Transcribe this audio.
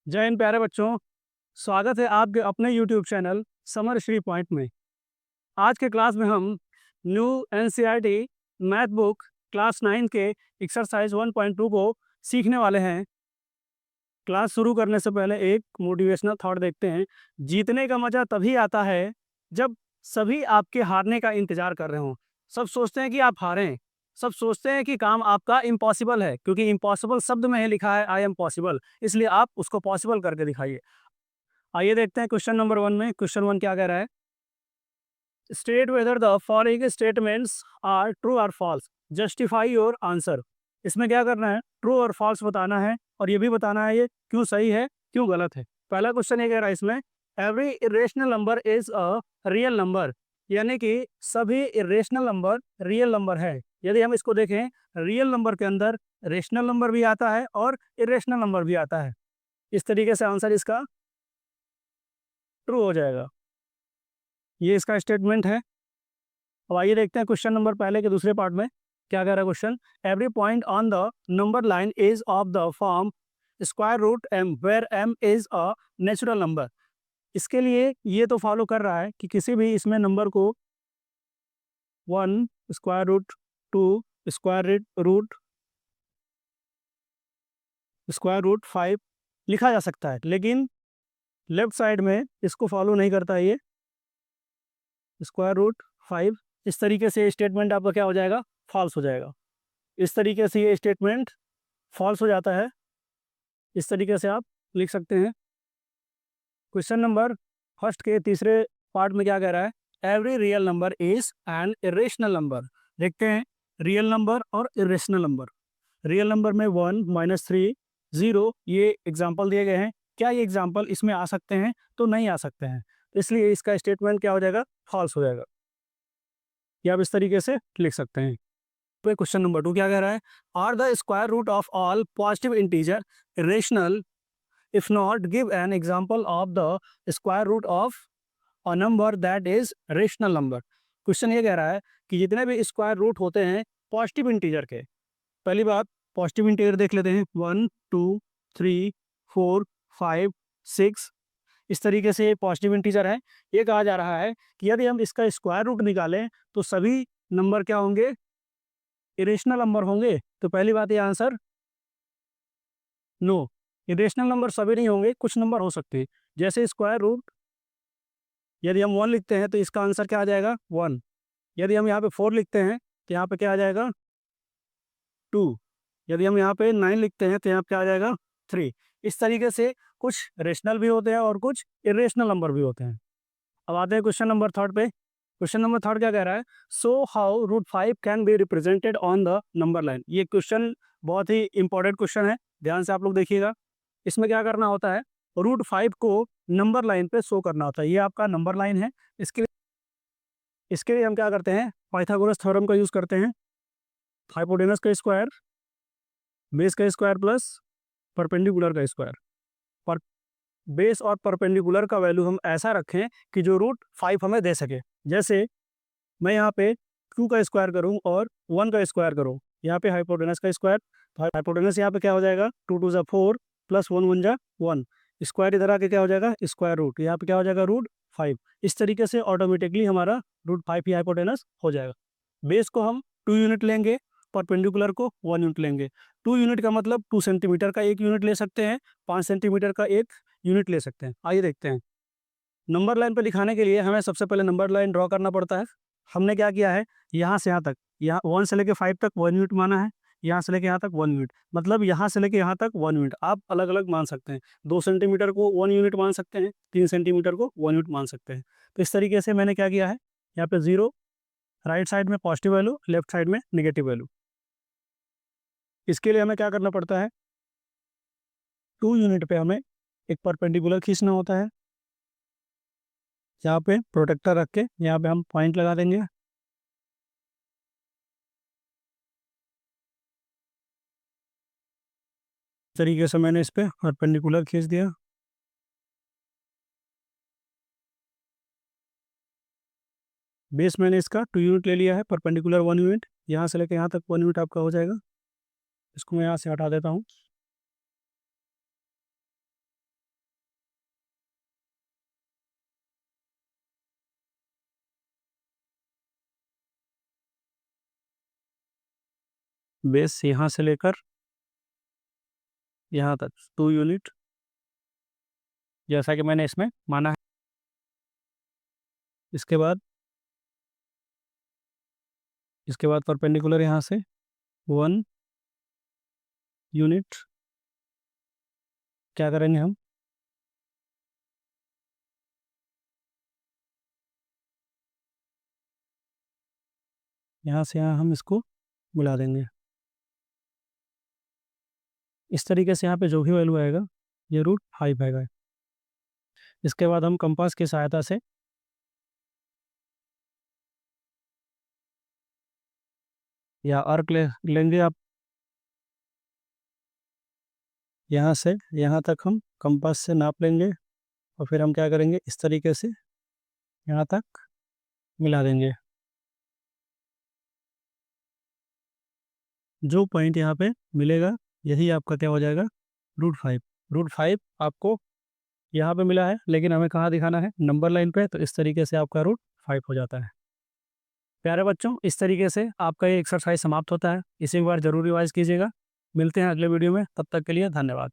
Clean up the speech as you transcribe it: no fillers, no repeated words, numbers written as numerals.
जय हिंद प्यारे बच्चों। स्वागत है आपके अपने YouTube channel summer Shri point में। आज के क्लास में हम new NCERT math book class 9 के एक्सरसाइज 1.2 को सीखने वाले हैं। क्लास शुरू करने से पहले एक मोटिवेशनल थॉट देखते हैं। जीतने का मज़ा तभी आता है जब सभी आपके हारने का इंतज़ार कर रहे हों। सब सोचते हैं कि आप हारें, सब सोचते हैं कि काम आपका इम्पॉसिबल है, क्योंकि इम्पॉसिबल शब्द में ही लिखा है आई एम पॉसिबल, इसलिए आप उसको पॉसिबल करके दिखाइए। आइए देखते हैं क्वेश्चन नंबर 1 में। क्वेश्चन 1 क्या कह रहा है? State whether the following statements are true और फॉल्स, जस्टिफाई योर आंसर। इसमें क्या करना है? ट्रू और फॉल्स बताना है और ये भी बताना है ये क्यों सही है क्यों गलत है। पहला क्वेश्चन ये कह रहा है इसमें, every irrational number is a real number, यानी कि सभी इरेशनल नंबर रियल नंबर है। यदि हम इसको देखें, रियल नंबर के अंदर रेशनल नंबर भी आता है और इरेशनल नंबर भी आता है। इस तरीके से आंसर इसका ट्रू हो जाएगा। ये इसका स्टेटमेंट है। अब आइए देखते हैं क्वेश्चन नंबर पहले के दूसरे पार्ट में क्या कह रहा है question. Every point on the number line is of the form square root M where M is a natural number. इसके लिए ये तो फॉलो कर रहा है कि किसी भी इसमें नंबर को 1 स्क्वायर रूट 2 स्क्वायर रूट 5 लिखा जा सकता है, लेकिन लेफ्ट साइड में इसको फॉलो नहीं करता है ये स्क्वायर रूट 5। इस तरीके से स्टेटमेंट आपका क्या हो जाएगा? फॉल्स हो जाएगा। इस तरीके से ये स्टेटमेंट फॉल्स हो जाता है। इस तरीके से आप लिख सकते हैं। क्वेश्चन नंबर फर्स्ट के तीसरे पार्ट में क्या कह रहा है? Every real number is an irrational number. देखते हैं रियल नंबर और इरेशनल नंबर। रियल नंबर में 1 -3 0 ये एग्जाम्पल दिए गए हैं। क्या ये एग्जाम्पल इसमें आ सकते हैं? तो नहीं आ सकते हैं, तो इसलिए इसका स्टेटमेंट क्या हो जाएगा? फॉल्स हो जाएगा। ये आप इस तरीके से लिख सकते हैं। पे क्वेश्चन नंबर 2 क्या कह रहा है? Are the square root of all positive integer rational? If not, give an example of the square root of a number that is rational number. Question ये कह रहा है कि जितने भी स्क्वायर रूट होते हैं पॉजिटिव इंटीजर के, पहली बात पॉजिटिव इंटीजर देख लेते हैं। 1 2 3 4 5 6, इस तरीके से ये पॉजिटिव इंटीजर है। ये कहा जा रहा है कि यदि हम इसका स्क्वायर रूट निकालें तो सभी नंबर क्या होंगे? इरेशनल नंबर होंगे। तो पहली बात ये आंसर नो, इरेशनल नंबर सभी नहीं होंगे, कुछ नंबर हो सकते हैं। जैसे स्क्वायर रूट, यदि हम 1 लिखते हैं तो इसका आंसर क्या आ जाएगा? 1। यदि हम यहाँ पे 4 लिखते हैं तो यहाँ पे क्या आ जाएगा? 2। यदि हम यहाँ पे 9 लिखते हैं तो यहाँ पे क्या आ जाएगा? 3। इस तरीके से कुछ रेशनल भी होते हैं और कुछ इरेशनल नंबर भी होते हैं। अब आते हैं क्वेश्चन नंबर थर्ड पे। क्वेश्चन नंबर थर्ड क्या कह रहा है? So how root 5 can be represented on the number line. ये क्वेश्चन बहुत ही इंपॉर्टेंट क्वेश्चन है, ध्यान से आप लोग देखिएगा। इसमें क्या करना होता है? रूट 5 को नंबर लाइन पे शो करना होता है। ये आपका नंबर लाइन है। इसके लिए हम क्या करते हैं? पाइथागोरस थ्योरम का यूज़ करते हैं। हाइपोटेनस का स्क्वायर, बेस का स्क्वायर प्लस परपेंडिकुलर का स्क्वायर। पर बेस और परपेंडिकुलर का वैल्यू हम ऐसा रखें कि जो रूट 5 हमें दे सके। जैसे मैं यहाँ पे क्यू का स्क्वायर करूँ और 1 का स्क्वायर करूँ, यहाँ पे हाइपोटेनस का स्क्वायर, तो हाइपोटेनस यहाँ पे क्या हो जाएगा? 2 2 ज़ा 4 प्लस 1 1 ज़ा 1, स्क्वायर इधर आके क्या हो जाएगा? स्क्वायर रूट, यहाँ पे क्या हो जाएगा? रूट 5। इस तरीके से ऑटोमेटिकली हमारा रूट 5 ही हाइपोटेनस हो जाएगा। बेस को हम 2 यूनिट लेंगे, परपेंडिकुलर को 1 यूनिट लेंगे। 2 यूनिट का मतलब 2 सेंटीमीटर का 1 यूनिट ले सकते हैं, 5 सेंटीमीटर का 1 यूनिट ले सकते हैं। आइए देखते हैं। नंबर लाइन पे दिखाने के लिए हमें सबसे पहले नंबर लाइन ड्रॉ करना पड़ता है। हमने क्या किया है? यहाँ से यहाँ तक, यहाँ 1 से लेके 5 तक 1 यूनिट माना है, यहाँ से लेके यहाँ तक 1 यूनिट, मतलब यहाँ से लेके यहाँ तक 1 यूनिट। आप अलग-अलग मान सकते हैं। 2 सेंटीमीटर को 1 यूनिट मान सकते हैं, 3 सेंटीमीटर को 1 यूनिट मान सकते हैं। तो इस तरीके से मैंने क्या किया है? यहाँ पे 0, राइट साइड में पॉजिटिव वैल्यू, लेफ्ट साइड में नेगेटिव वैल्यू। इसके लिए हमें क्या करना पड़ता है? 2 यूनिट पे हमें एक परपेंडिकुलर खींचना होता है। यहाँ पे प्रोटेक्टर रख के यहाँ पे हम पॉइंट लगा देंगे। इस तरीके से मैंने इस पे परपेंडिकुलर खींच दिया। बेस मैंने इसका 2 यूनिट ले लिया है, परपेंडिकुलर 1 यूनिट, यहाँ से लेकर यहाँ तक 1 यूनिट आपका हो जाएगा। इसको मैं यहाँ से हटा देता हूँ। बेस यहाँ से लेकर यहाँ तक 2 यूनिट, जैसा कि मैंने इसमें माना है। इसके बाद परपेंडिकुलर यहाँ से 1 यूनिट। क्या करेंगे हम, यहाँ से यहाँ हम इसको मिला देंगे। इस तरीके से यहाँ पे जो भी वैल्यू आएगा ये √5 आएगा। इसके बाद हम कंपास की सहायता से या आर्क लेंगे आप, यहाँ से यहाँ तक हम कंपास से नाप लेंगे और फिर हम क्या करेंगे, इस तरीके से यहाँ तक मिला देंगे। जो पॉइंट यहाँ पे मिलेगा यही आपका क्या हो जाएगा, √5। √5 आपको यहाँ पे मिला है, लेकिन हमें कहाँ दिखाना है, नंबर लाइन पे, तो इस तरीके से आपका √5 हो जाता है। प्यारे बच्चों, इस तरीके से आपका ये एक्सरसाइज समाप्त होता है। इसे एक बार जरूर रिवाइज कीजिएगा। मिलते हैं अगले वीडियो में, तब तक के लिए धन्यवाद।